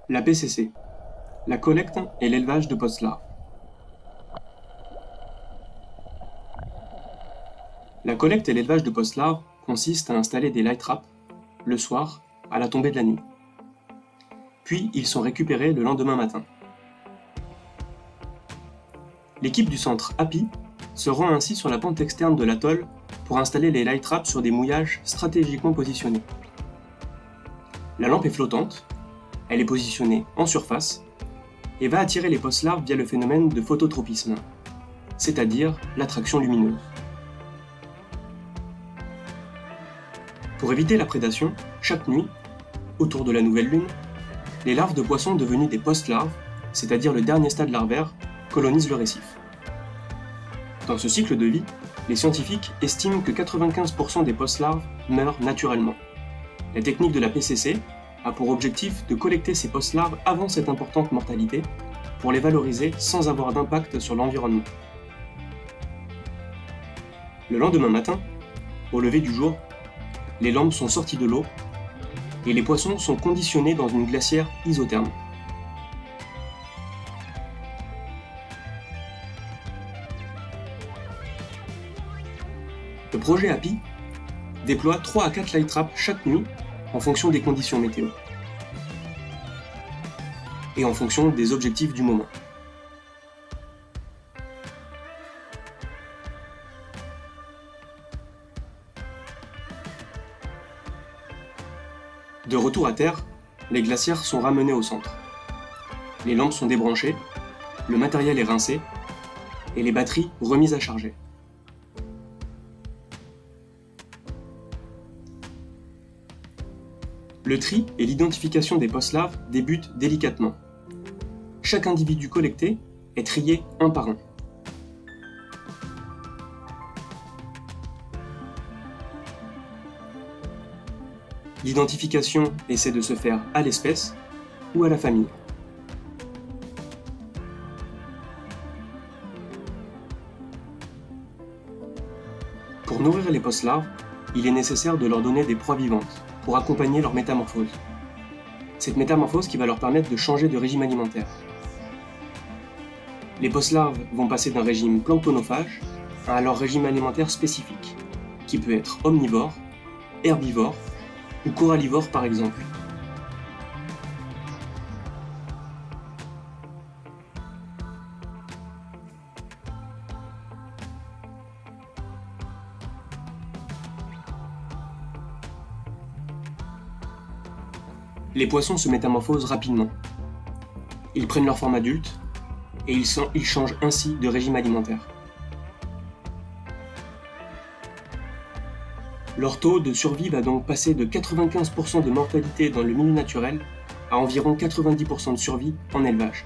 La PCC, la collecte et l'élevage de post-larves. La collecte et l'élevage de post-larves consistent à installer des light traps le soir à la tombée de la nuit. Puis ils sont récupérés le lendemain matin. L'équipe du centre API se rend ainsi sur la pente externe de l'atoll pour installer les light traps sur des mouillages stratégiquement positionnés. La lampe est flottante, elle est positionnée en surface et va attirer les post-larves via le phénomène de phototropisme, c'est-à-dire l'attraction lumineuse. Pour éviter la prédation, chaque nuit, autour de la nouvelle lune, les larves de poissons devenues des post-larves, c'est-à-dire le dernier stade larvaire, colonisent le récif. Dans ce cycle de vie, les scientifiques estiment que 95% des post-larves meurent naturellement. La technique de la PCC a pour objectif de collecter ces post-larves avant cette importante mortalité pour les valoriser sans avoir d'impact sur l'environnement. Le lendemain matin, au lever du jour, les lampes sont sorties de l'eau et les poissons sont conditionnés dans une glacière isotherme. Le projet API déploie 3 à 4 light traps chaque nuit en fonction des conditions météo et en fonction des objectifs du moment. De retour à terre, les glacières sont ramenées au centre. Les lampes sont débranchées, le matériel est rincé et les batteries remises à charger. Le tri et l'identification des post-larves débutent délicatement. Chaque individu collecté est trié un par un. L'identification essaie de se faire à l'espèce ou à la famille. Pour nourrir les post-larves, il est nécessaire de leur donner des proies vivantes pour accompagner leur métamorphose. Cette métamorphose qui va leur permettre de changer de régime alimentaire. Les post-larves vont passer d'un régime planctonophage à leur régime alimentaire spécifique, qui peut être omnivore, herbivore ou corallivore par exemple. Les poissons se métamorphosent rapidement. Ils prennent leur forme adulte et ils changent ainsi de régime alimentaire. Leur taux de survie va donc passer de 95% de mortalité dans le milieu naturel à environ 90% de survie en élevage.